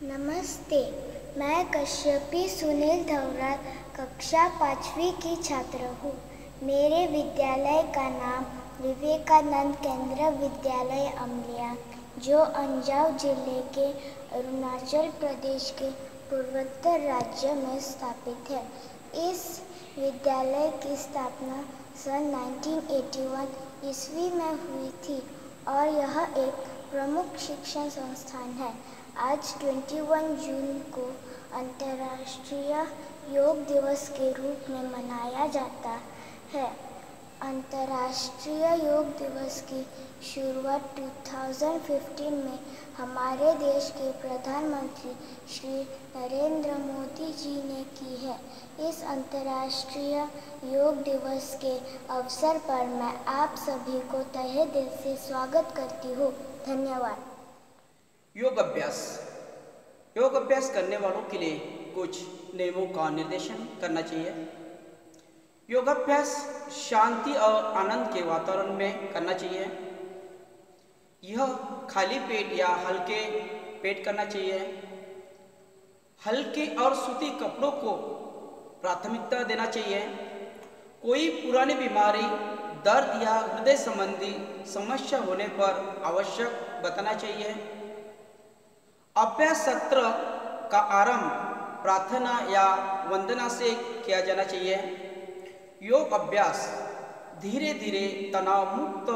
नमस्ते, मैं कश्यपी सुनील धवराल कक्षा 5वीं की छात्र हूँ। मेरे विद्यालय का नाम विवेकानंद केंद्र विद्यालय अमलिया, जो अंजाव जिले के अरुणाचल प्रदेश के पूर्वोत्तर राज्य में स्थापित है। इस विद्यालय की स्थापना सन 1981 ईस्वी में हुई थी और यह एक प्रमुख शिक्षण संस्थान है। आज 21 जून को अंतर्राष्ट्रीय योग दिवस के रूप में मनाया जाता है। अंतर्राष्ट्रीय योग दिवस की शुरुआत 2015 में हमारे देश के प्रधानमंत्री श्री नरेंद्र मोदी जी ने की है। इस अंतर्राष्ट्रीय योग दिवस के अवसर पर मैं आप सभी को तहे दिल से स्वागत करती हूँ। धन्यवाद। योग अभ्यास करने वालों के लिए कुछ नियमों का निर्देशन करना चाहिए। योगाभ्यास शांति और आनंद के वातावरण में करना चाहिए। यह खाली पेट या हल्के पेट करना चाहिए। हल्के और सूती कपड़ों को प्राथमिकता देना चाहिए। कोई पुरानी बीमारी, दर्द या हृदय संबंधी समस्या होने पर आवश्यक बताना चाहिए। अभ्यास सत्र का आरंभ प्रार्थना या वंदना से किया जाना चाहिए। योग अभ्यास धीरे धीरे तनाव मुक्त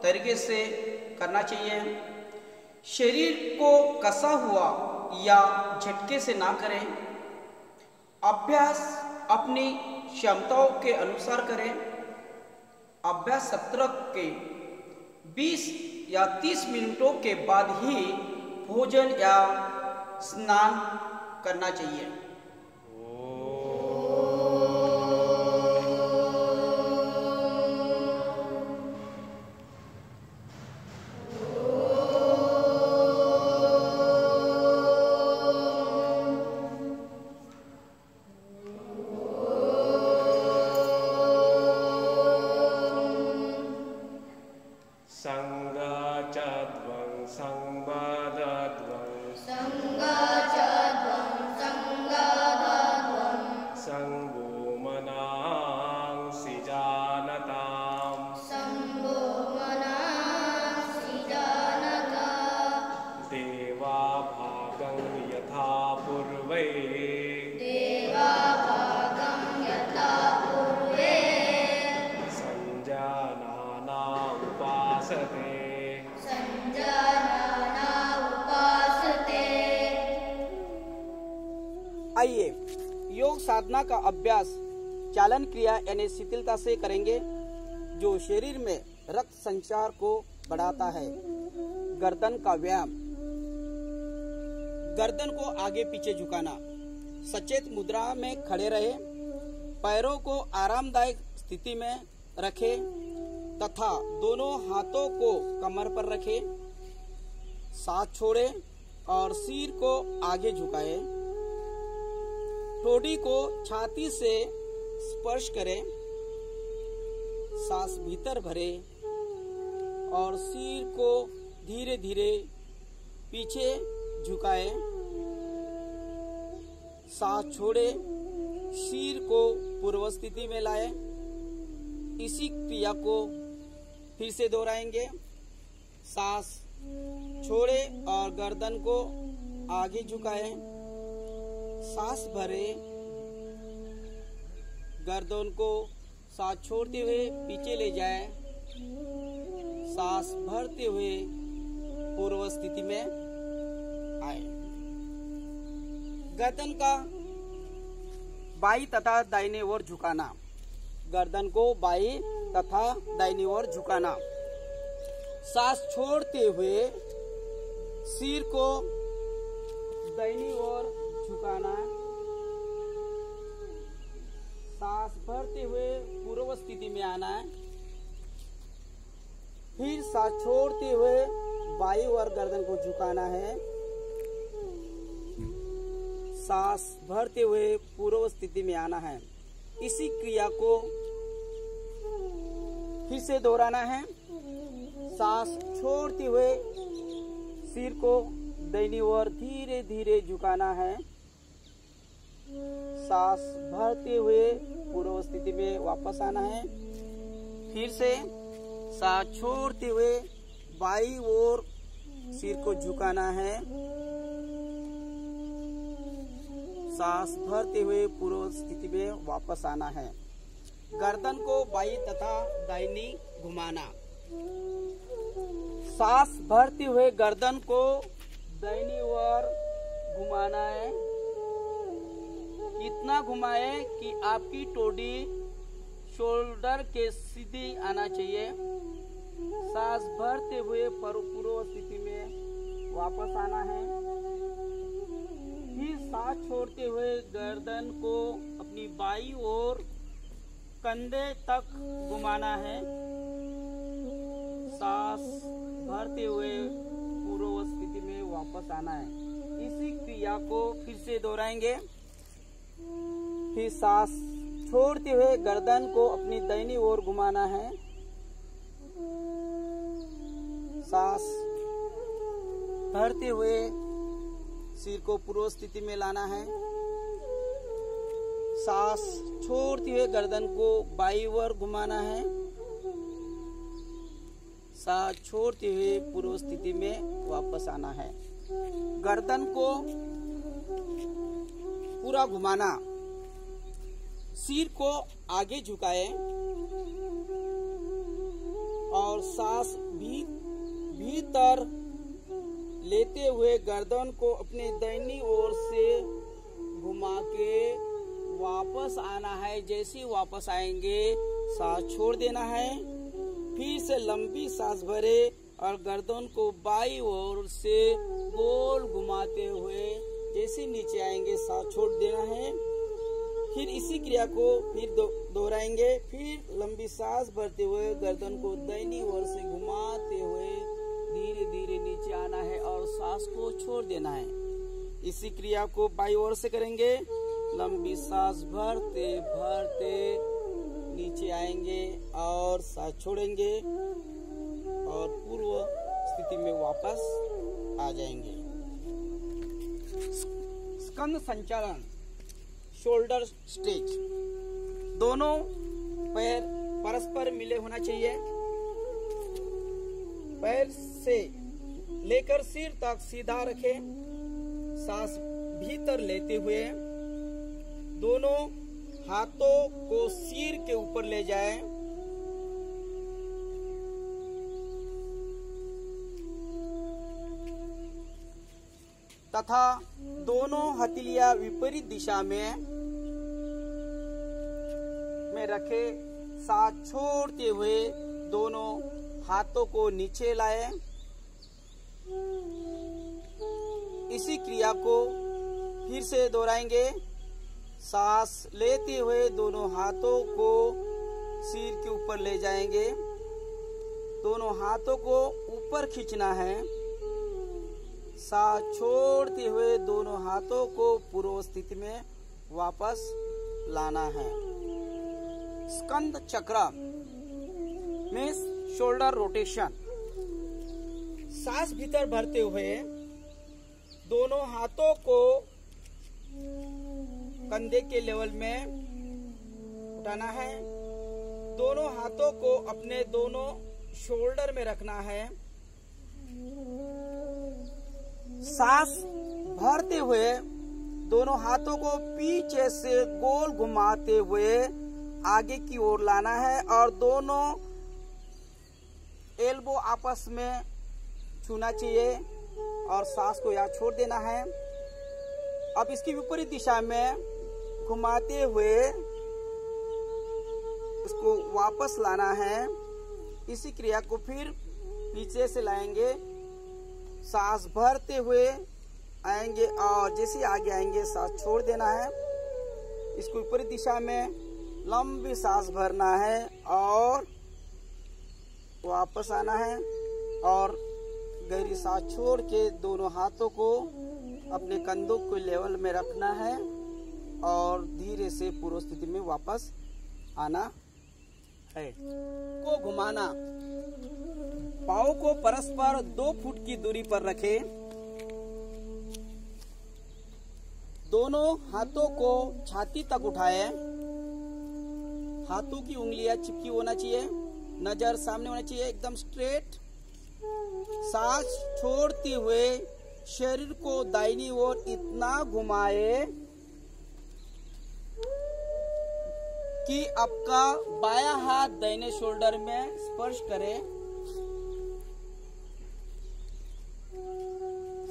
तरीके से करना चाहिए। शरीर को कसा हुआ या झटके से ना करें। अभ्यास अपनी क्षमताओं के अनुसार करें। अभ्यास सत्र के 20 या 30 मिनटों के बाद ही भोजन या स्नान करना चाहिए। आइए योग साधना का अभ्यास चालन क्रिया यानी शिथिलता से करेंगे, जो शरीर में रक्त संचार को बढ़ाता है। गर्दन का व्यायाम। गर्दन को आगे पीछे झुकाना। सचेत मुद्रा में खड़े रहे। पैरों को आरामदायक स्थिति में रखें तथा दोनों हाथों को कमर पर रखें। सांस छोड़ें और सिर को आगे झुकाएं। ठोड़ी को छाती से स्पर्श करें। सांस भीतर भरें और सिर को धीरे धीरे पीछे झुकाएं। सांस छोड़ें, सिर को पूर्व स्थिति में लाएं। इसी क्रिया को फिर से दोहराएंगे। सांस छोड़ें और गर्दन को आगे झुकाएं। सांस भरें, गर्दन को सांस छोड़ते हुए पीछे ले जाएं। सांस भरते हुए पूर्व स्थिति में आए। गर्दन का बाईं तथा दाहिने ओर झुकाना। गर्दन को बाईं तथा दाहिनी ओर झुकाना। सांस छोड़ते हुए सिर को दाहिनी ओर झुकाना। सांस भरते हुए पूर्व स्थिति में आना है। फिर सांस छोड़ते हुए बाईं ओर गर्दन को झुकाना है। सांस भरते हुए पूर्व स्थिति में आना है। इसी क्रिया को फिर से दोहराना है। सांस छोड़ते हुए सिर को दाहिनी ओर धीरे धीरे झुकाना है। सांस भरते हुए पूर्व स्थिति में वापस आना है। फिर से सांस छोड़ते हुए बाईं ओर सिर को झुकाना है। सांस भरते हुए पूर्व स्थिति में वापस आना है। गर्दन को बाईं तथा दाहिनी घुमाना। सांस भरते हुए गर्दन को दाहिनी ओर घुमाना है। इतना घुमाए कि आपकी टोडी शोल्डर के सीधी आना चाहिए। सांस भरते हुए पूर्व स्थिति में वापस आना है। फिर सांस छोड़ते हुए गर्दन को अपनी बाईं ओर कंधे तक घुमाना है। सांस भरते हुए पूर्व स्थिति में वापस आना है। इसी क्रिया को फिर से दोहराएंगे। फिर सांस छोड़ते हुए गर्दन को अपनी दाहिनी ओर घुमाना है। सांस भरते हुए सिर को पूर्व स्थिति में लाना है। सांस छोड़ते हुए गर्दन को बाईं ओर घुमाना है। सांस छोड़ते हुए पूर्व स्थिति में वापस आना है। गर्दन को पूरा घुमाना। सिर को आगे झुकाए और सांस भीतर लेते हुए गर्दन को अपने दाहिनी ओर से घुमा के वापस आना है। जैसे वापस आएंगे सांस छोड़ देना है। फिर से लंबी सांस भरे और गर्दन को बाईं ओर से गोल घुमाते हुए जैसे नीचे आएंगे सांस छोड़ देना है। फिर इसी क्रिया को फिर दोहराएंगे। फिर लंबी सांस भरते हुए गर्दन को दाहिनी ओर से घुमाते हुए धीरे धीरे नीचे आना है और सांस को छोड़ देना है। इसी क्रिया को बाईं ओर से करेंगे। लंबी सांस भरते भरते नीचे आएंगे और सांस छोड़ेंगे और पूर्व स्थिति में वापस आ जाएंगे। स्कंद संचालन, शोल्डर स्ट्रेच। दोनों पैर परस्पर मिले होना चाहिए। पैर से लेकर सिर तक सीधा रखें। सांस भीतर लेते हुए दोनों हाथों को सिर के ऊपर ले जाएं। तथा दोनों हथेलियां विपरीत दिशा में रखे। सांस छोड़ते हुए दोनों हाथों को नीचे लाए। इसी क्रिया को फिर से दोहराएंगे। सांस लेते हुए दोनों हाथों को सिर के ऊपर ले जाएंगे। दोनों हाथों को ऊपर खींचना है। सांस छोड़ते हुए दोनों हाथों को पूर्व स्थिति में वापस लाना है। स्कंद चक्र में शोल्डर रोटेशन। सांस भीतर भरते हुए दोनों हाथों को कंधे के लेवल में उठाना है। दोनों हाथों को अपने दोनों शोल्डर में रखना है। सांस भरते हुए दोनों हाथों को पीछे से गोल घुमाते हुए आगे की ओर लाना है और दोनों एल्बो आपस में छूना चाहिए और सांस को यहाँ छोड़ देना है। अब इसकी विपरीत दिशा में घुमाते हुए इसको वापस लाना है। इसी क्रिया को फिर पीछे से लाएंगे। सांस भरते हुए आएंगे और जैसे आगे आएंगे सांस छोड़ देना है। इसको विपरीत दिशा में लंबी सांस भरना है और वापस आना है और गहरी सांस छोड़ के दोनों हाथों को अपने कंधों को लेवल में रखना है और धीरे से पूर्व स्थिति में वापस आना है। को घुमाना। पाँव को परस्पर 2 फुट की दूरी पर रखें। दोनों हाथों को छाती तक उठाए, हाथों की उंगलियां चिपकी होना चाहिए, नजर सामने होना चाहिए, एकदम स्ट्रेट। सांस छोड़ते हुए शरीर को दाहिनी ओर इतना घुमाए कि आपका बायां हाथ दाहिने शोल्डर में स्पर्श करे।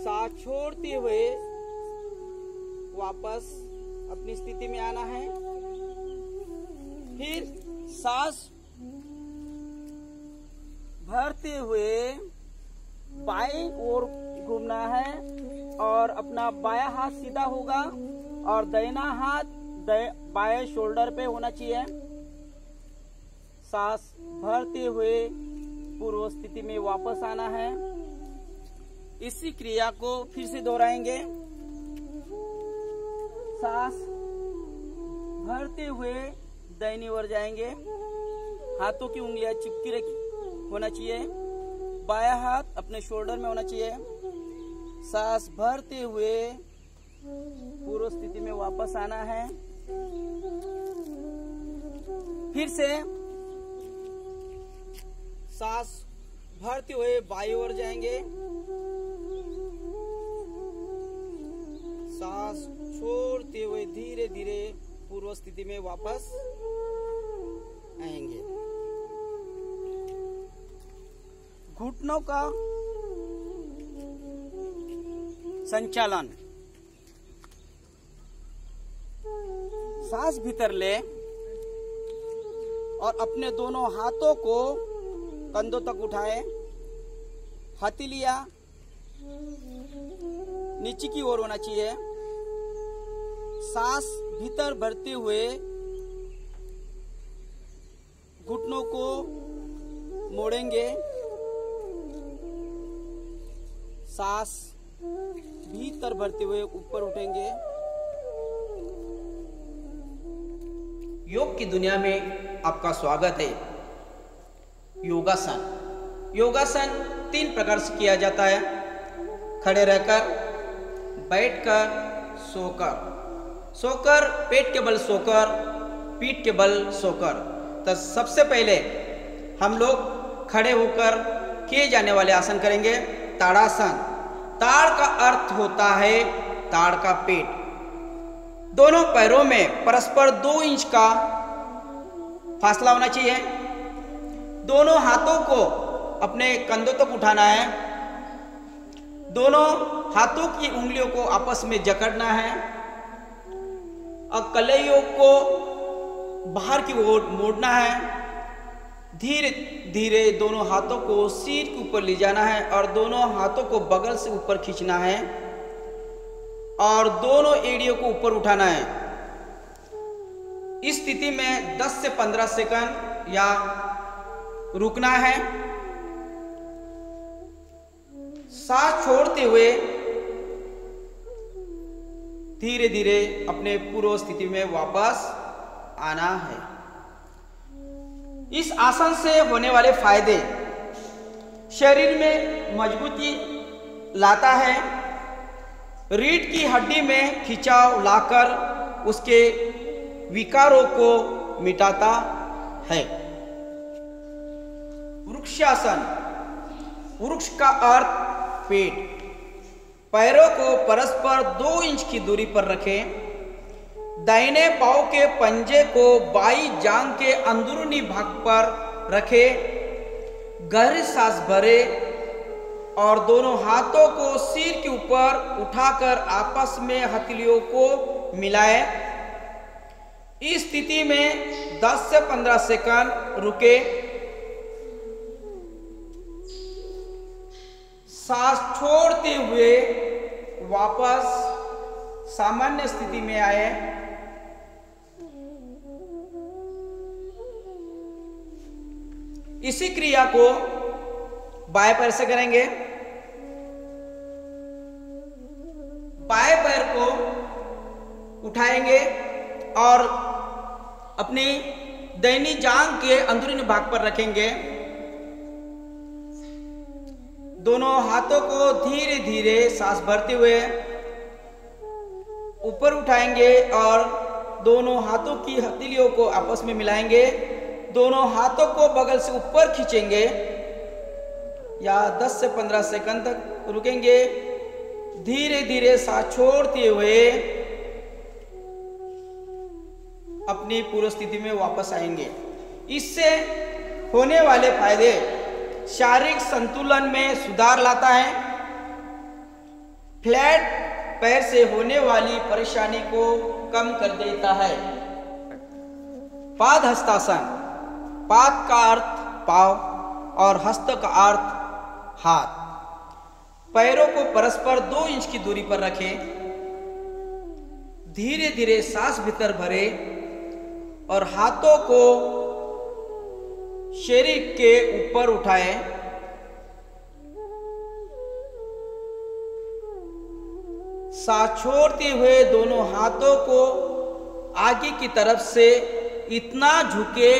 सांस छोड़ते हुए वापस अपनी स्थिति में आना है। फिर सांस भरते हुए बाएं ओर घूमना है और अपना बायां हाथ सीधा होगा और दाहिना हाथ बाएं शोल्डर पे होना चाहिए। सांस भरते हुए पूर्व स्थिति में वापस आना है। इसी क्रिया को फिर से दोहराएंगे। सांस भरते हुए दाहिनी ओर जाएंगे, हाथों की उंगलियां चिपकी रखी होना चाहिए, बायां हाथ अपने शोल्डर में होना चाहिए। सांस भरते हुए पूर्व स्थिति में वापस आना है। फिर से सांस भरते हुए बाईं ओर जाएंगे, सांस छोड़ते हुए धीरे धीरे पूर्व स्थिति में वापस आएंगे। घुटनों का संचालन। सांस भीतर ले और अपने दोनों हाथों को कंधों तक उठाए, हथेलियां नीचे की ओर होना चाहिए। सांस भीतर भरते हुए घुटनों को मोड़ेंगे, सांस भीतर भरते हुए ऊपर उठेंगे। योग की दुनिया में आपका स्वागत है। योगासन। योगासन 3 प्रकार से किया जाता है, खड़े रहकर, बैठकर, सोकर। सोकर पेट के बल सोकर, पीठ के बल सोकर। तो सबसे पहले हम लोग खड़े होकर किए जाने वाले आसन करेंगे, ताड़ासन। ताड़ का अर्थ होता है ताड़ का पेट। दोनों पैरों में परस्पर 2 इंच का फासला होना चाहिए। दोनों हाथों को अपने कंधों तक उठाना है। दोनों हाथों की उंगलियों को आपस में जकड़ना है और कलाइयों को बाहर की ओर मोड़ना है। धीरे धीरे दोनों हाथों को सिर के ऊपर ले जाना है और दोनों हाथों को बगल से ऊपर खींचना है और दोनों एड़ियों को ऊपर उठाना है। इस स्थिति में 10 से 15 सेकंड या रुकना है। सांस छोड़ते हुए धीरे धीरे अपने पूर्व स्थिति में वापस आना है। इस आसन से होने वाले फायदे: शरीर में मजबूती लाता है, रीढ़ की हड्डी में खिंचाव लाकर उसके विकारों को मिटाता है। वृक्षासन। वृक्ष का अर्थ पेट। पैरों को परस्पर 2 इंच की दूरी पर रखें। दाहिने पांव के पंजे को बाईं जांघ के अंदरूनी भाग पर रखें। गहरी सांस भरे और दोनों हाथों को सिर के ऊपर उठाकर आपस में हथेलियों को मिलाएं। इस स्थिति में 10 से 15 सेकंड रुके। सांस छोड़ते हुए वापस सामान्य स्थिति में आए। इसी क्रिया को बाएं पैर से करेंगे। बाएं पैर को उठाएंगे और अपनी दाहिनी जांघ के अंदरूनी भाग पर रखेंगे। दोनों हाथों को धीरे धीरे सांस भरते हुए ऊपर उठाएंगे और दोनों हाथों की हथेलियों को आपस में मिलाएंगे। दोनों हाथों को बगल से ऊपर खींचेंगे या 10 से 15 सेकंड तक रुकेंगे। धीरे धीरे सांस छोड़ते हुए अपनी पूर्व स्थिति में वापस आएंगे। इससे होने वाले फायदे शारीरिक संतुलन में सुधार लाता है। फ्लैट पैर से होने वाली परेशानी को कम कर देता है। पाद हस्तासन। पाद का अर्थ पांव और हस्त का अर्थ हाथ। पैरों को परस्पर 2 इंच की दूरी पर रखें। धीरे धीरे सांस भीतर भरे और हाथों को शरीर के ऊपर उठाएं। सांस छोड़ते हुए दोनों हाथों को आगे की तरफ से इतना झुके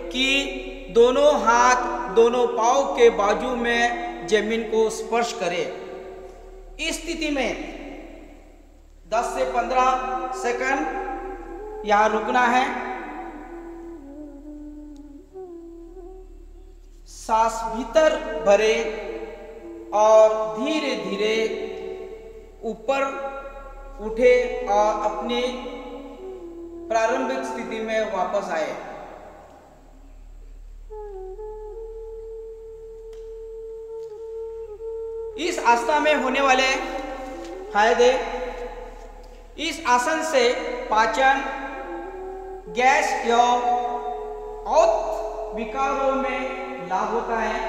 कि दोनों हाथ दोनों पांव के बाजू में जमीन को स्पर्श करे। इस स्थिति में 10 से 15 सेकंड यहां रुकना है। सांस भीतर भरे और धीरे धीरे ऊपर उठे और अपनी प्रारंभिक स्थिति में वापस आए। इस आसन में होने वाले फायदे। इस आसन से पाचन, गैस या औत विकारों में लाभ होता है।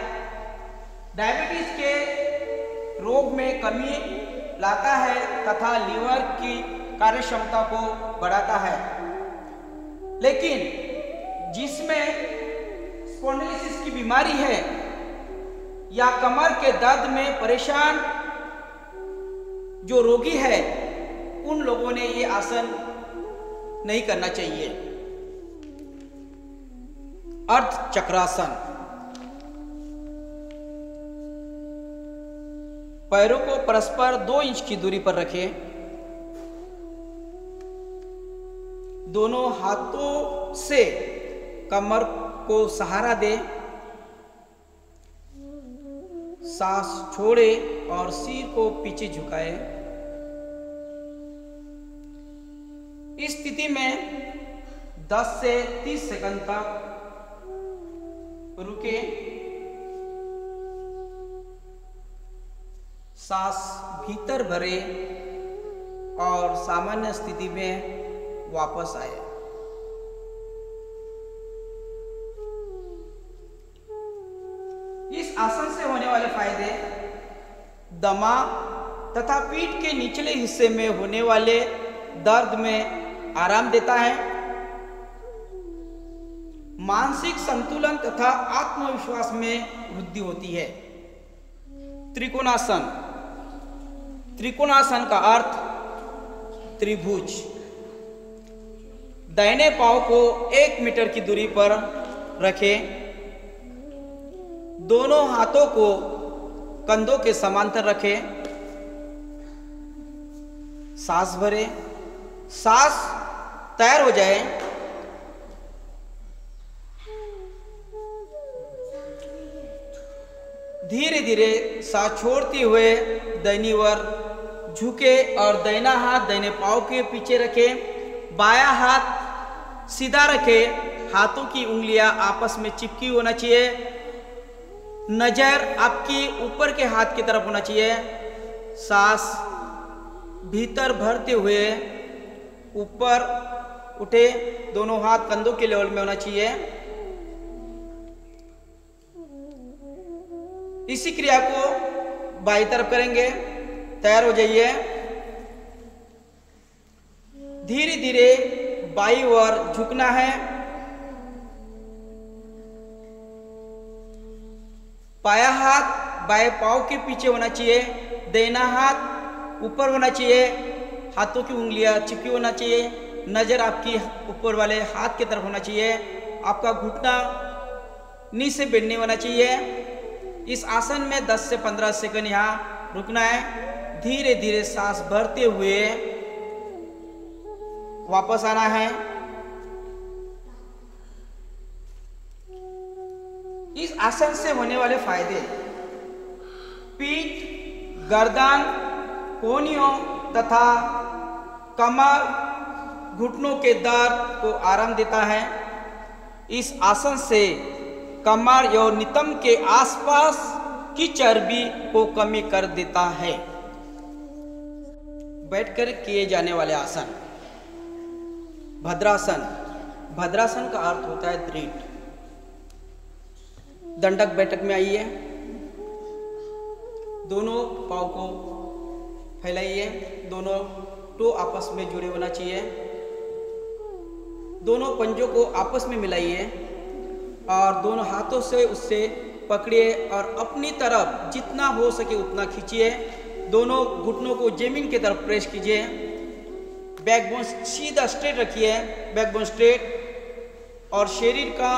डायबिटीज के रोग में कमी लाता है तथा लीवर की कार्यक्षमता को बढ़ाता है। लेकिन जिसमें स्पॉन्डिलोसिस की बीमारी है या कमर के दर्द में परेशान जो रोगी है, उन लोगों ने ये आसन नहीं करना चाहिए। अर्ध चक्रासन। पैरों को परस्पर 2 इंच की दूरी पर रखें। दोनों हाथों से कमर को सहारा दें। सांस छोड़े और सिर को पीछे झुकाएं। इस स्थिति में 10 से 30 सेकंड तक रुके। सांस भीतर भरे और सामान्य स्थिति में वापस आए। इस आसन से होने वाले फायदे दमा तथा पीठ के निचले हिस्से में होने वाले दर्द में आराम देता है। मानसिक संतुलन तथा आत्मविश्वास में वृद्धि होती है। त्रिकोणासन। त्रिकोणासन का अर्थ त्रिभुज। दाहिने पांव को 1 मीटर की दूरी पर रखें। दोनों हाथों को कंधों के समांतर रखें। सांस भरें। सांस तैयार हो जाए धीरे धीरे सांस छोड़ते हुए दाहिनी ओर झुके और दाहिना हाथ दाहिने पांव के पीछे रखें। बायां हाथ सीधा रखें। हाथों की उंगलियां आपस में चिपकी होना चाहिए। नजर आपकी ऊपर के हाथ की तरफ होना चाहिए। सांस भीतर भरते हुए ऊपर उठे। दोनों हाथ कंधों के लेवल में होना चाहिए। इसी क्रिया को बाईं तरफ करेंगे। तैयार हो जाइए। धीरे धीरे बाईं ओर झुकना है। बायां हाथ बाएं पांव के पीछे होना चाहिए। दाहिना हाथ ऊपर होना चाहिए। हाथों की उंगलियां चिपकी होना चाहिए। नजर आपकी ऊपर वाले हाथ की तरफ होना चाहिए। आपका घुटना नीचे बैठने होना चाहिए। इस आसन में 10 से 15 सेकंड यहाँ रुकना है। धीरे धीरे सांस भरते हुए वापस आना है। इस आसन से होने वाले फायदे, पीठ, गर्दन, कोहनियों तथा कमर, घुटनों के दर्द को आराम देता है। इस आसन से कमर और नितंब के आसपास की चर्बी को कमी कर देता है। बैठकर किए जाने वाले आसन, भद्रासन। भद्रासन का अर्थ होता है दृढ़। दंडक बैठक में आइए, दोनों पाँव को फैलाइए, दोनों टो आपस में जुड़े होना चाहिए, दोनों पंजों को आपस में मिलाइए और दोनों हाथों से उससे पकड़िए और अपनी तरफ जितना हो सके उतना खींचिए। दोनों घुटनों को जमीन की तरफ प्रेस कीजिए। बैकबोन सीधा स्ट्रेट रखिए, बैकबोन स्ट्रेट, और शरीर का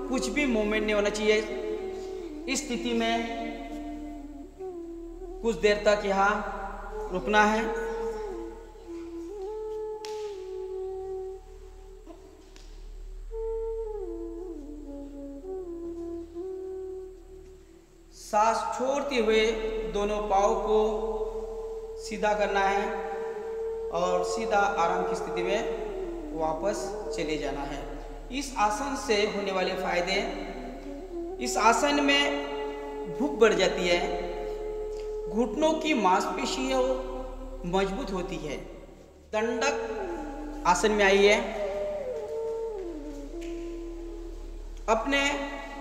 कुछ भी मूवमेंट नहीं होना चाहिए। इस स्थिति में कुछ देर तक यहाँ रुकना है। सांस छोड़ते हुए दोनों पाँव को सीधा करना है और सीधा आराम की स्थिति में वापस चले जाना है। इस आसन से होने वाले फायदे, इस आसन में भूख बढ़ जाती है, घुटनों की मांसपेशियां मजबूत होती है। दंडक आसन में आइए, अपने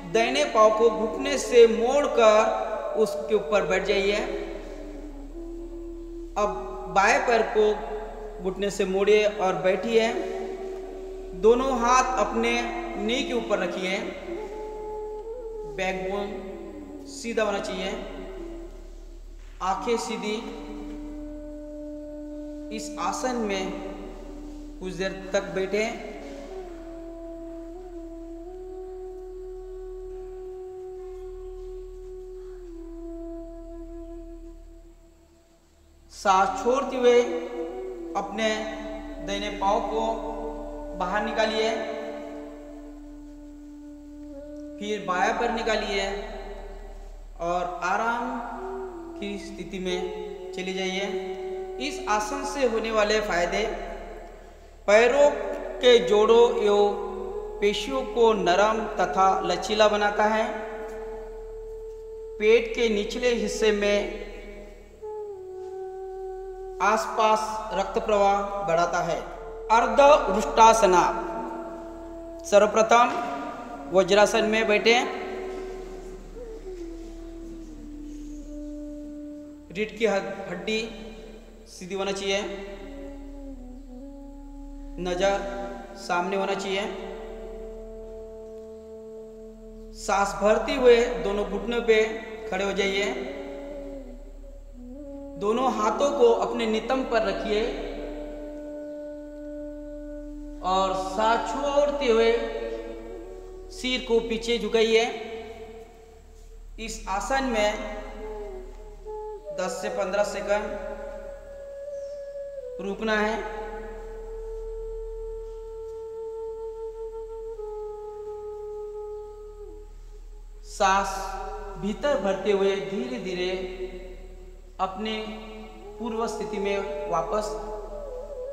दाहिने पांव को घुटने से मोड़कर उसके ऊपर बैठ जाइए। अब बाएं पैर को घुटने से मोड़िए और बैठिए। दोनों हाथ अपने नी के ऊपर रखिए। बैकबोन सीधा होना चाहिए, आंखें सीधी। इस आसन में कुछ देर तक बैठे। सांस छोड़ते हुए अपने दाहिने पांव को बाहर निकालिए, फिर बायां पैर निकालिए और आराम की स्थिति में चले जाइए। इस आसन से होने वाले फायदे, पैरों के जोड़ों एवं पेशियों को नरम तथा लचीला बनाता है। पेट के निचले हिस्से में आसपास रक्त प्रवाह बढ़ाता है। अर्ध वृष्टासना। सर्वप्रथम वज्रासन में बैठे, रीढ़ की हड्डी सीधी होना चाहिए, नजर सामने होना चाहिए। सांस भरते हुए दोनों घुटनों पे खड़े हो जाइए। दोनों हाथों को अपने नितंब पर रखिए और सांस छोड़ते हुए सिर को पीछे झुकाइए। इस आसन में 10 से 15 सेकंड रुकना है। सांस भीतर भरते हुए धीरे धीरे अपने पूर्व स्थिति में वापस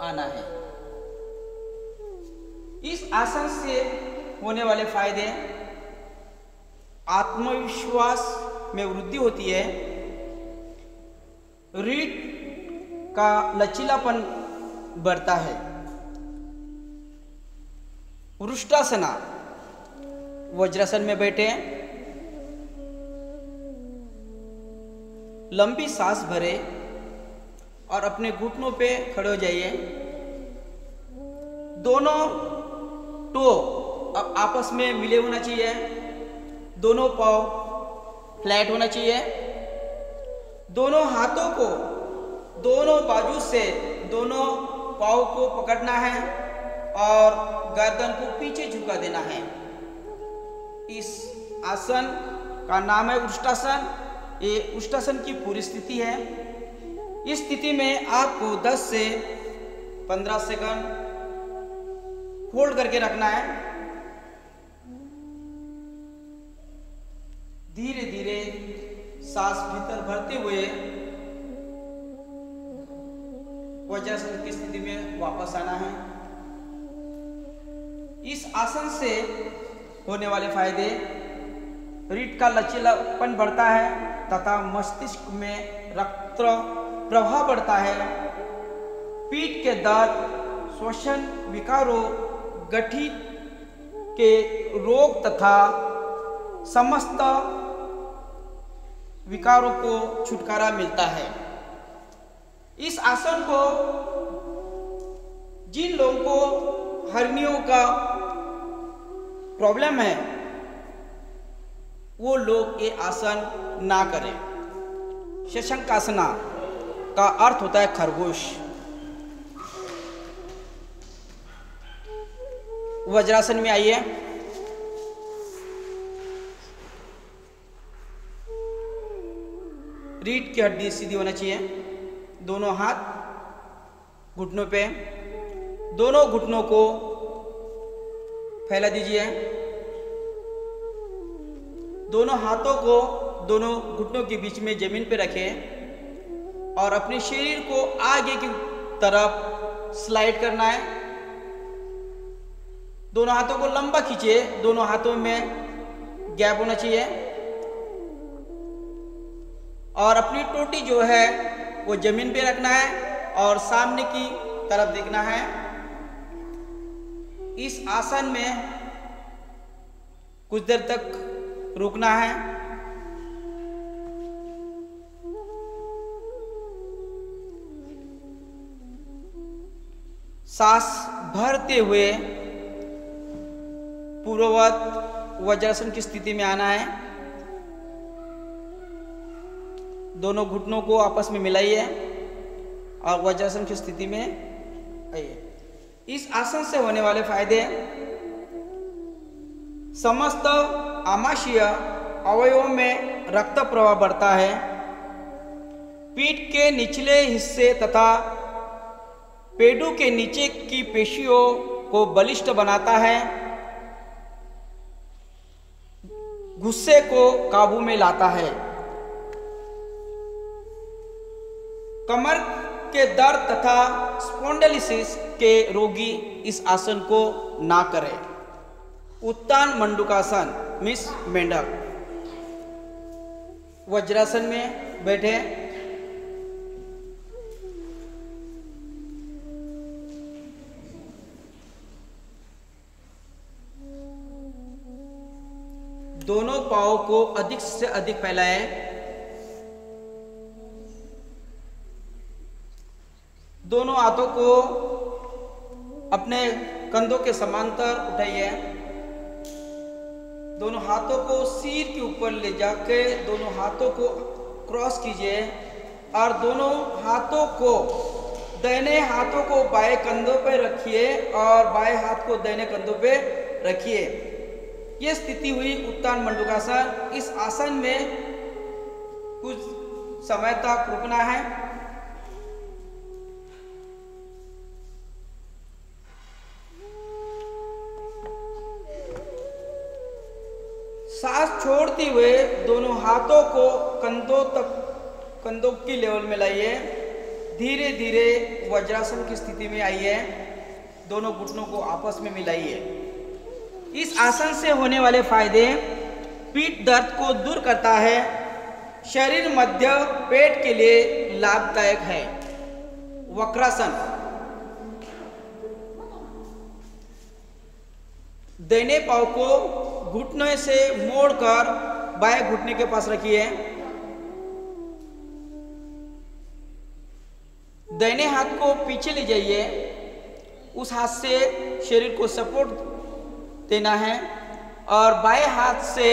आना है। इस आसन से होने वाले फायदे, आत्मविश्वास में वृद्धि होती है, रीढ़ का लचीलापन बढ़ता है। वृष्टासना। वज्रासन में बैठे, लंबी सांस भरे और अपने घुटनों पे खड़े हो जाइए। दोनों टो अब आपस में मिले होना चाहिए, दोनों पाँव फ्लैट होना चाहिए। दोनों हाथों को दोनों बाजू से दोनों पाँव को पकड़ना है और गर्दन को पीछे झुका देना है। इस आसन का नाम है उष्टासन। ये उष्टासन की पूरी स्थिति है। इस स्थिति में आपको 10 से 15 सेकंड होल्ड करके रखना है। धीरे धीरे सांस भीतर भरते हुए वज्रासन की स्थिति में वापस आना है। इस आसन से होने वाले फायदे, रीढ़ का लचीलापन बढ़ता है तथा मस्तिष्क में रक्त प्रवाह बढ़ता है। पीठ के दर्द, श्वसन विकारों, गठिया के रोग तथा समस्त विकारों को छुटकारा मिलता है। इस आसन को जिन लोगों को हर्नियों का प्रॉब्लम है वो लोग ये आसन ना करें। शशंकासना का अर्थ होता है खरगोश। वज्रासन में आइए। रीढ़ की हड्डी सीधी होना चाहिए। दोनों हाथ घुटनों पे, दोनों घुटनों को फैला दीजिए। दोनों हाथों को दोनों घुटनों के बीच में जमीन पे रखें और अपने शरीर को आगे की तरफ स्लाइड करना है। दोनों हाथों को लंबा खींचिए। दोनों हाथों में गैप होना चाहिए और अपनी टोटी जो है वो जमीन पे रखना है और सामने की तरफ देखना है। इस आसन में कुछ देर तक रुकना है। सांस भरते हुए पूर्ववत वज्रासन की स्थिति में आना है। दोनों घुटनों को आपस में मिलाइए और वज्रासन की स्थिति में आइए। इस आसन से होने वाले फायदे, समस्त आमाशय अवयवों में रक्त प्रवाह बढ़ता है। पीठ के निचले हिस्से तथा पेडू के नीचे की पेशियों को बलिष्ठ बनाता है। गुस्से को काबू में लाता है। कमर के दर्द तथा स्पॉन्डिलोसिस के रोगी इस आसन को ना करें। उत्तान मंडूकासन मिस मेंढक। वज्रासन में बैठे। दोनों पांवों को अधिक से अधिक फैलाएं। दोनों हाथों को अपने कंधों के समांतर उठाइए। दोनों हाथों को सिर के ऊपर ले जाके दोनों हाथों को क्रॉस कीजिए और दोनों हाथों को, दाहिने हाथों को बाएं कंधों पे रखिए और बाएं हाथ को दाहिने कंधों पे रखिए। यह स्थिति हुई उत्तान मंडूकासन। इस आसन में कुछ समय तक रुकना है। सांस छोड़ते हुए दोनों हाथों को कंधों की लेवल में लाइए। धीरे धीरे वज्रासन की स्थिति में आइए। दोनों घुटनों को आपस में मिलाइए। इस आसन से होने वाले फायदे, पीठ दर्द को दूर करता है। शरीर मध्य पेट के लिए लाभदायक है। वक्रासन। दाहिने पांव को घुटने से मोड़कर बाएं घुटने के पास रखिए। दाहिने हाथ को पीछे ले जाइए। उस हाथ से शरीर को सपोर्ट देना है और बाएं हाथ से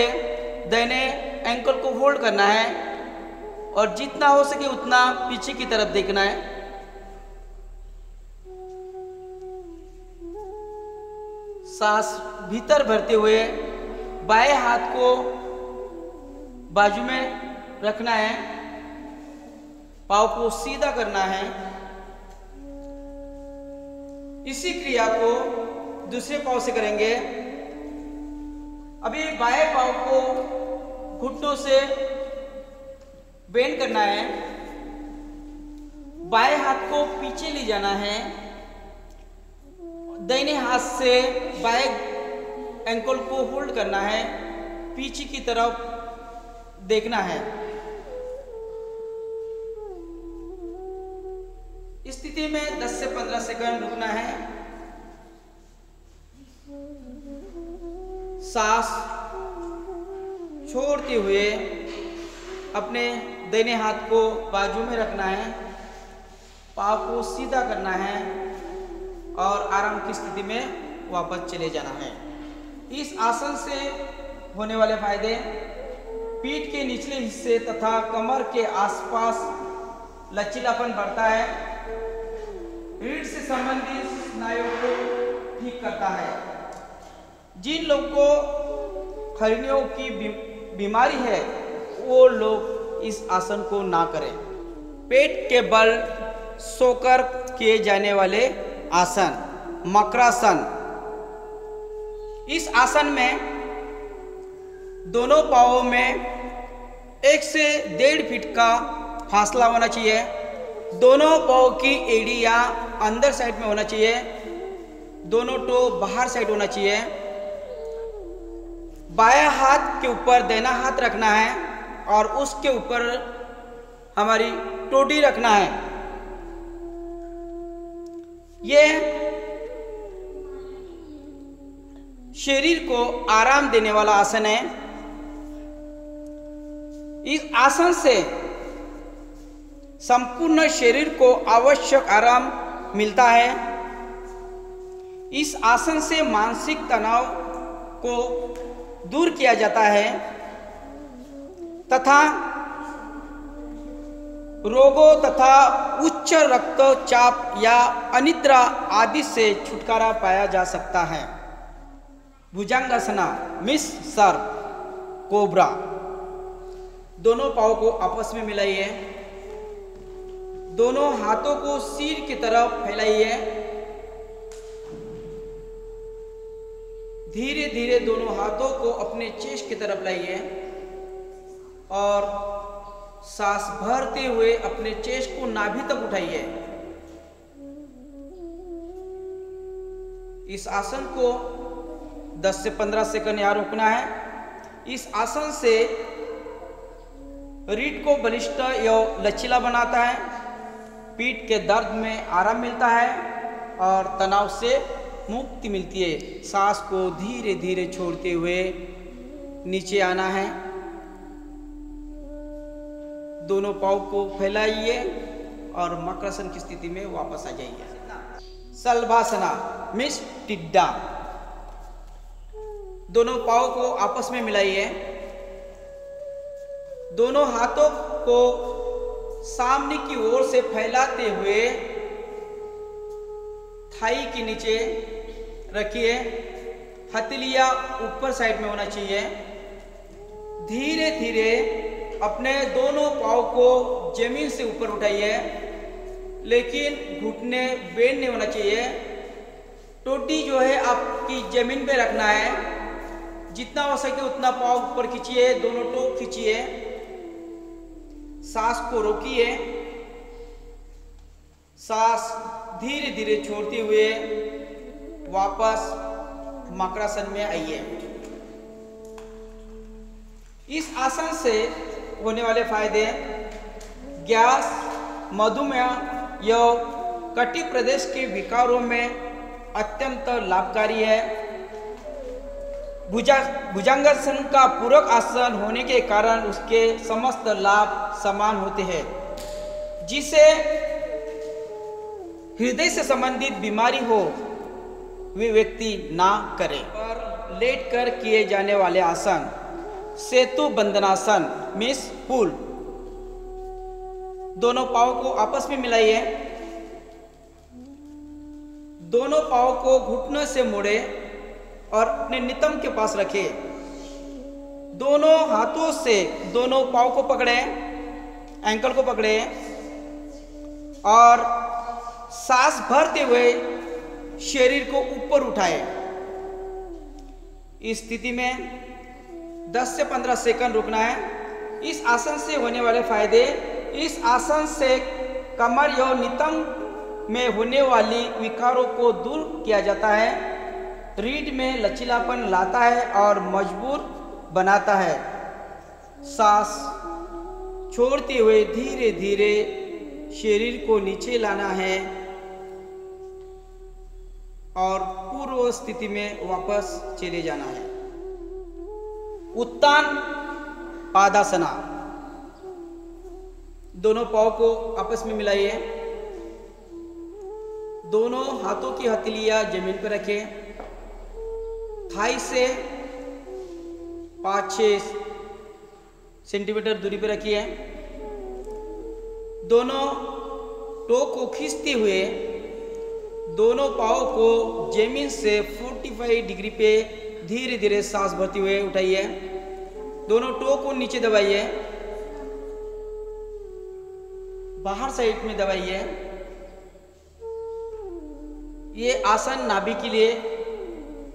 दाहिने एंकल को होल्ड करना है और जितना हो सके उतना पीछे की तरफ देखना है। सांस भीतर भरते हुए बाएं हाथ को बाजू में रखना है। पाँव को सीधा करना है। इसी क्रिया को दूसरे पाँव से करेंगे। अभी बाएं पाँव को घुटनों से बेंड करना है, बाएं हाथ को पीछे ले जाना है, दाहिने हाथ से बाएं एंकल को होल्ड करना है, पीछे की तरफ देखना है। इस स्थिति में 10 से 15 सेकंड रुकना है। सांस छोड़ते हुए अपने दाहिने हाथ को बाजू में रखना है, पाँव को सीधा करना है और आराम की स्थिति में वापस चले जाना है। इस आसन से होने वाले फायदे: पीठ के निचले हिस्से तथा कमर के आसपास लचीलापन बढ़ता है, रीढ़ से संबंधित स्नायुओं को ठीक करता है। जिन लोगों को हर्नियों की बीमारी है वो लोग इस आसन को ना करें। पेट के बल सोकर किए जाने वाले आसन मकरासन। इस आसन में दोनों पाँवों में 1 से 1.5 फीट का फासला होना चाहिए। दोनों पाँव की एड़ियाँ अंदर साइड में होना चाहिए, दोनों टो बाहर साइड होना चाहिए। बायां हाथ के ऊपर दाहिना हाथ रखना है और उसके ऊपर हमारी टोडी रखना है। ये शरीर को आराम देने वाला आसन है। इस आसन से संपूर्ण शरीर को आवश्यक आराम मिलता है। इस आसन से मानसिक तनाव को दूर किया जाता है तथा रोगों तथा उच्च रक्तचाप या अनिद्रा आदि से छुटकारा पाया जा सकता है। भुजंगासना मिस सर्प कोबरा। दोनों पाँव को आपस में मिलाइए, दोनों हाथों को सिर की तरफ फैलाइए, धीरे धीरे दोनों हाथों को अपने चेस्ट की तरफ लाइए और सांस भरते हुए अपने चेस्ट को नाभि तक उठाइए। इस आसन को 10 से 15 सेकंड यहाँ रोकना है। इस आसन से रीढ़ को बलिष्ठ या लचीला बनाता है, पीठ के दर्द में आराम मिलता है और तनाव से मुक्ति मिलती है। सांस को धीरे धीरे छोड़ते हुए नीचे आना है, दोनों पाँव को फैलाइए और मकरासन की स्थिति में वापस आ जाइए। सलभासना मिस टिड्डा। दोनों पाँव को आपस में मिलाइए, दोनों हाथों को सामने की ओर से फैलाते हुए थाई के नीचे रखिए, हथेलियां ऊपर साइड में होना चाहिए। धीरे धीरे अपने दोनों पाँव को जमीन से ऊपर उठाइए, लेकिन घुटने बेंड नहीं होना चाहिए। टोटी जो है आपकी जमीन पे रखना है, जितना हो सके उतना पाँव ऊपर खींचिए, दोनों टो खींचिए, सांस को रोकिए, सांस धीरे धीरे छोड़ते हुए वापस मकरासन में आइए। इस आसन से होने वाले फायदे: गैस, मधुमेह या कटी प्रदेश के विकारों में अत्यंत लाभकारी है। भुजंगासन का पूरक आसन होने के कारण उसके समस्त लाभ समान होते हैं, जिसे हृदय से संबंधित बीमारी हो वे व्यक्ति ना करे। पर लेट कर किए जाने वाले आसन सेतु बंधनासन मीन्स पुल। दोनों पाँव को आपस में मिलाइए, दोनों पाँव को घुटनों से मोड़े और अपने नितंब के पास रखें। दोनों हाथों से दोनों पाँव को पकड़े, एंकल को पकड़े और सांस भरते हुए शरीर को ऊपर उठाए। इस स्थिति में 10 से 15 सेकंड रुकना है। इस आसन से होने वाले फायदे, इस आसन से कमर या नितंब में होने वाली विकारों को दूर किया जाता है, रीढ़ में लचीलापन लाता है और मजबूत बनाता है। सांस छोड़ते हुए धीरे धीरे शरीर को नीचे लाना है और पूर्व स्थिति में वापस चले जाना है। उत्तान पादासना, दोनों पांव को आपस में मिलाइए, दोनों हाथों की हथेलियां जमीन पर रखें, थाई से 5-6 सेंटीमीटर दूरी पर रखिए, दोनों टो को खींचते हुए दोनों पाँव को जमीन से 45 डिग्री पे धीरे धीरे सांस भरते हुए उठाइए, दोनों टो को नीचे दबाइए, बाहर साइड में दबाइए। ये आसन नाभि के लिए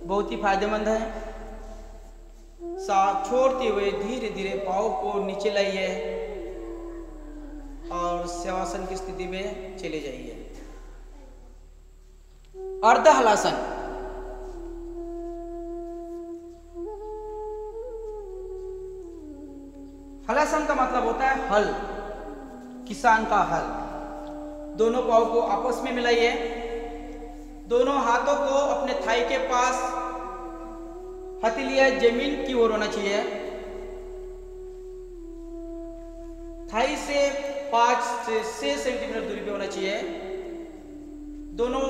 बहुत ही फायदेमंद है। सांस छोड़ते हुए धीरे धीरे पाँव को नीचे लाइए और शवासन की स्थिति में चले जाइए। अर्ध हलासन, हलासन का मतलब होता है हल, किसान का हल। दोनों पाँव को आपस में मिलाइए, दोनों हाथों को अपने थाई के पास, हथेलियां जमीन की ओर होना चाहिए, थाई से 5 से 6 सेंटीमीटर दूरी पे होना चाहिए। दोनों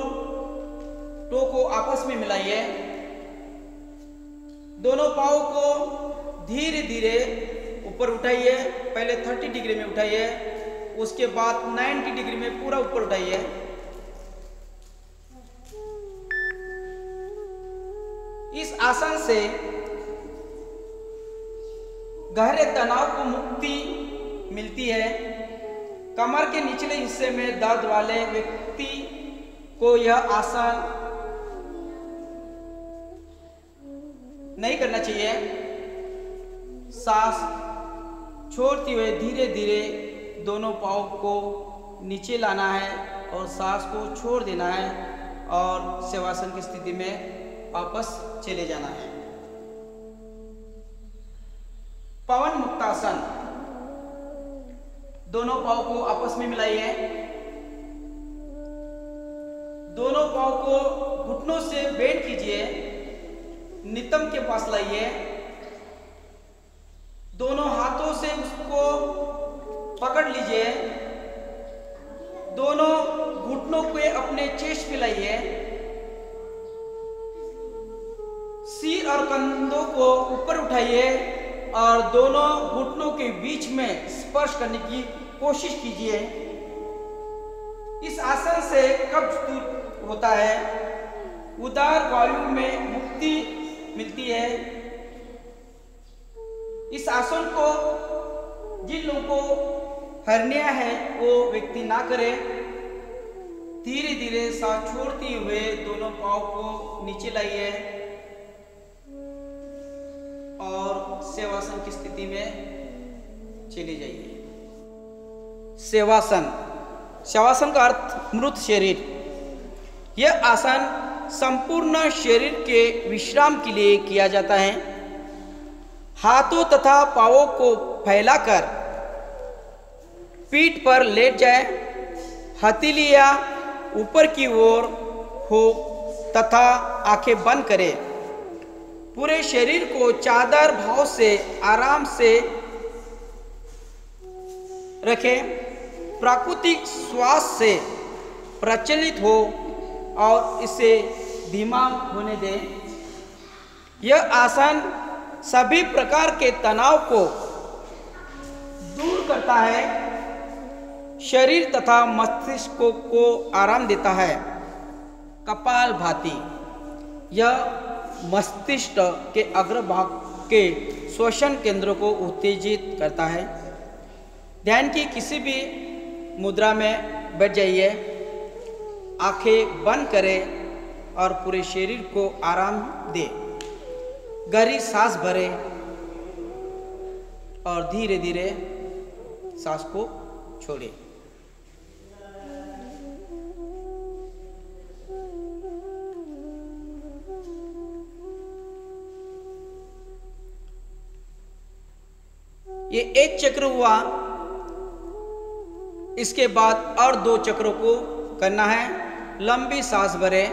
टो को आपस में मिलाइए, दोनों पाँव को धीरे धीरे ऊपर उठाइए, पहले 30 डिग्री में उठाइए, उसके बाद 90 डिग्री में पूरा ऊपर उठाइए। इस आसन से गहरे तनाव को मुक्ति मिलती है। कमर के निचले हिस्से में दर्द वाले व्यक्ति को यह आसन नहीं करना चाहिए। सांस छोड़ते हुए धीरे धीरे दोनों पाँव को नीचे लाना है और सांस को छोड़ देना है और शवासन की स्थिति में वापस चले जाना है। पवन मुक्तासन, दोनों पाँव को आपस में मिलाइए, दोनों पाँव को घुटनों से बेंड कीजिए, नितंब के पास लाइए, दोनों हाथों से उसको पकड़ लीजिए, दोनों घुटनों को अपने चेस्ट पे लाइए, सिर और कंधों को ऊपर उठाइए और दोनों घुटनों के बीच में स्पर्श करने की कोशिश कीजिए। इस आसन से कब्ज दूर होता है, उदार वायु में मुक्ति मिलती है। इस आसन को जिन लोगों को हर्निया है वो व्यक्ति ना करे। धीरे धीरे सांस छोड़ते हुए दोनों पाँव को नीचे लाइए और सेवासन की स्थिति में चले जाइए। सेवासन, शवासन का अर्थ मृत शरीर। यह आसन संपूर्ण शरीर के विश्राम के लिए किया जाता है। हाथों तथा पांवों को फैलाकर पीठ पर लेट जाए, हथेलियां ऊपर की ओर हो तथा आंखें बंद करें। पूरे शरीर को चादर भाव से आराम से रखें। प्राकृतिक श्वास से प्रचलित हो और इसे धीमा होने दें। यह आसन सभी प्रकार के तनाव को दूर करता है, शरीर तथा मस्तिष्क को आराम देता है। कपालभाति, यह मस्तिष्क के अग्रभाग के श्वसन केंद्रों को उत्तेजित करता है। ध्यान की किसी भी मुद्रा में बैठ जाइए, आंखें बंद करें और पूरे शरीर को आराम दें। गहरी सांस भरे और धीरे धीरे सांस को छोड़े। ये एक चक्र हुआ। इसके बाद और 2 चक्रों को करना है। लंबी सांस भरे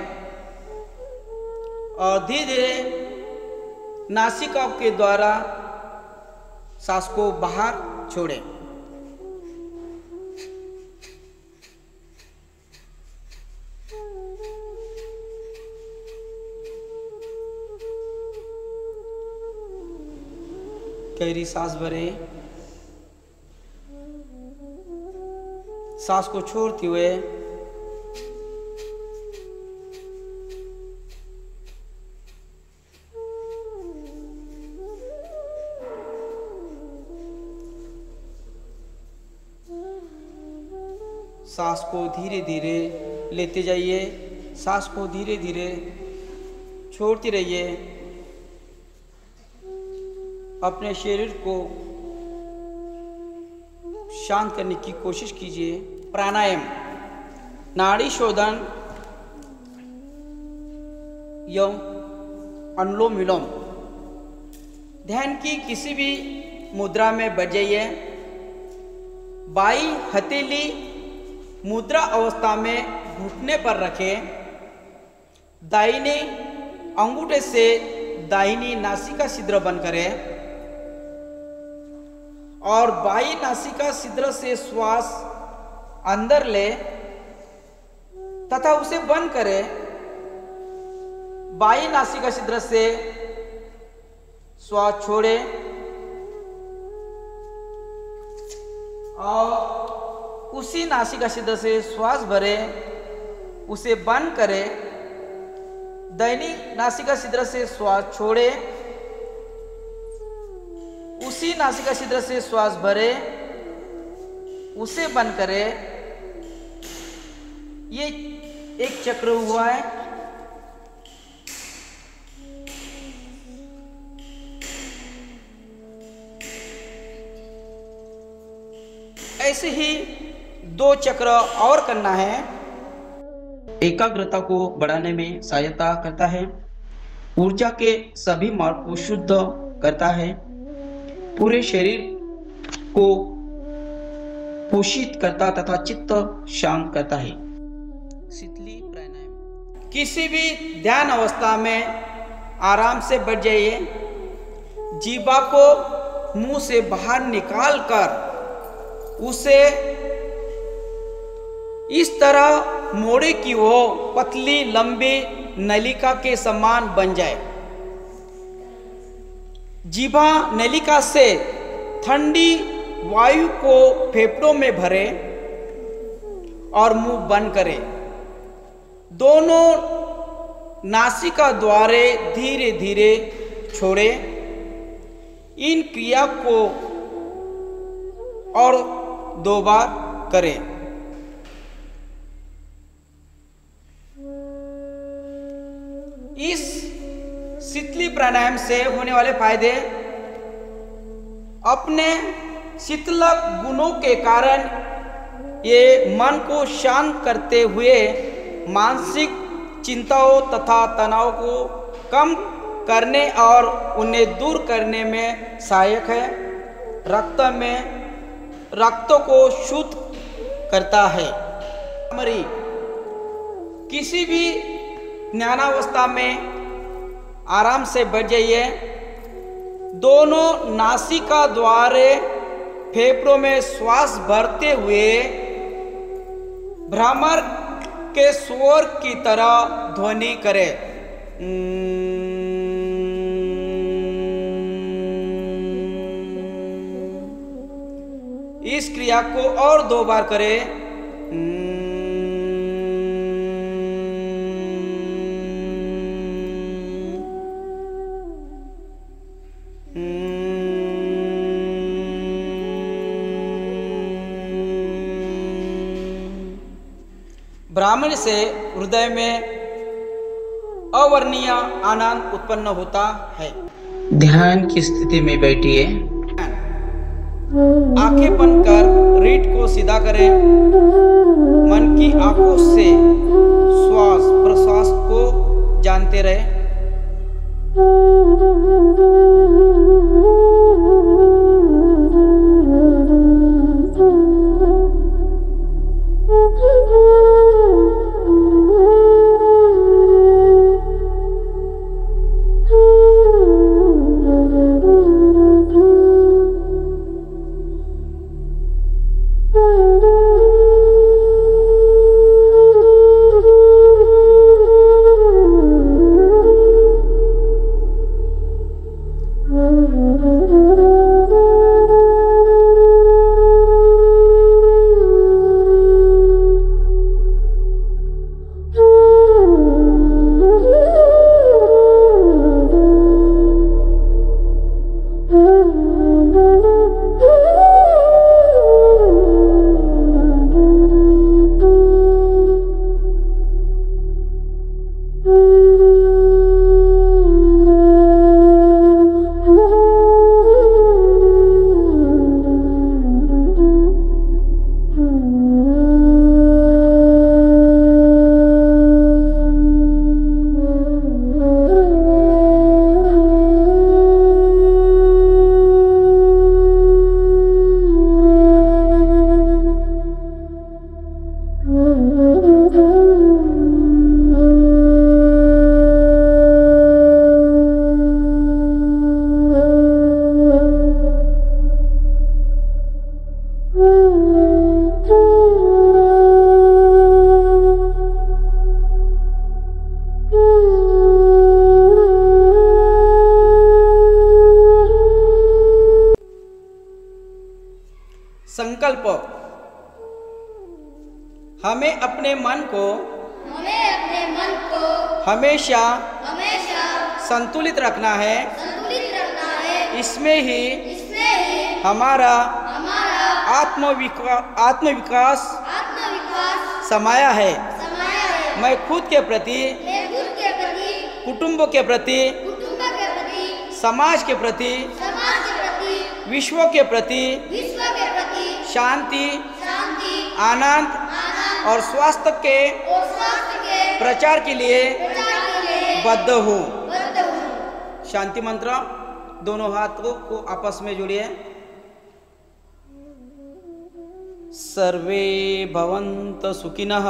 और धीरे धीरे नासिका के द्वारा सांस को बाहर छोड़ें। गहरी सांस भरें, सांस को छोड़ते हुए सांस को धीरे धीरे लेते जाइए, सांस को धीरे धीरे छोड़ते रहिए। अपने शरीर को शांत करने की कोशिश कीजिए। प्राणायाम, नाड़ी शोधन एवं अनुलोम विलोम। ध्यान की किसी भी मुद्रा में बैठ जाइए। बाई हथेली मुद्रा अवस्था में घुटने पर रखें। दाहिने अंगूठे से दाहिनी नासिका छिद्र बंद करें और बाई नासिका छिद्र से श्वास अंदर ले तथा उसे बंद करें। बाई नासिका छिद्र से श्वास छोड़े और उसी नासिका छिद्र से श्वास भरे, उसे बंद करें। दाहिनी नासिका छिद्र से श्वास छोड़े, उसी नासिका छिद्र से श्वास भरे, उसे बंद करें। ये एक चक्र हुआ है। ऐसे ही 2 चक्र और करना है। एकाग्रता को बढ़ाने में सहायता करता है, ऊर्जा के सभी मार्ग को शुद्ध करता है, पूरे शरीर को पोषित करता तथा चित्त शांत करता है। शीतली प्राणायाम। किसी भी ध्यान अवस्था में आराम से बैठ जाइए। जीवा को मुंह से बाहर निकाल कर उसे इस तरह मोड़े कि वो पतली लंबी नलिका के समान बन जाए। जीभा नलिका से ठंडी वायु को फेफड़ों में भरे और मुंह बंद करे। दोनों नासिका द्वारे धीरे धीरे छोड़े। इन क्रिया को और 2 बार करें। इस शीतली प्राणायाम से होने वाले फायदे, अपने शीतलक गुणों के कारण ये मन को शांत करते हुए मानसिक चिंताओं तथा तनाव को कम करने और उन्हें दूर करने में सहायक है। रक्त को शुद्ध करता है। किसी भी ज्ञानावस्था में आराम से बैठ जाइए। दोनों नासिका द्वारे फेफड़ों में श्वास भरते हुए भ्रमर के स्वर की तरह ध्वनि करें। इस क्रिया को और 2 बार करें। ब्राह्मण से हृदय में अवर्णनीय आनंद उत्पन्न होता है। ध्यान की स्थिति में बैठिए। आंखें बंद कर रीढ़ को सीधा करें। मन की आंखों से श्वास प्रश्वास को जानते रहे। संकल्प। हमें अपने मन को हमेशा संतुलित रखना है। इसमें ही हमारा आत्मविकास समाया है। मैं खुद के प्रति, कुटुंब के प्रति, समाज के प्रति, विश्व के प्रति शांति, आनंद और स्वास्थ्य के प्रचार के लिए बद्ध हूँ। शांति मंत्र। दोनों हाथों को आपस में जोड़िए। सर्वे भवन्तु सुखिनः,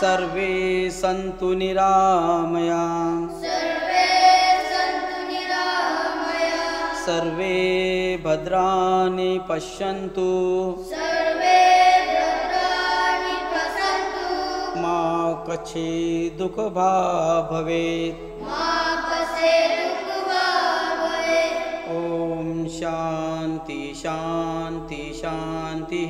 सर्वे सन्तु निरामया, सर्वे भद्राणि पश्यन्तु, मा कश्चित् दुःखभाग् भवेत्। ओम शांति शांति शांति।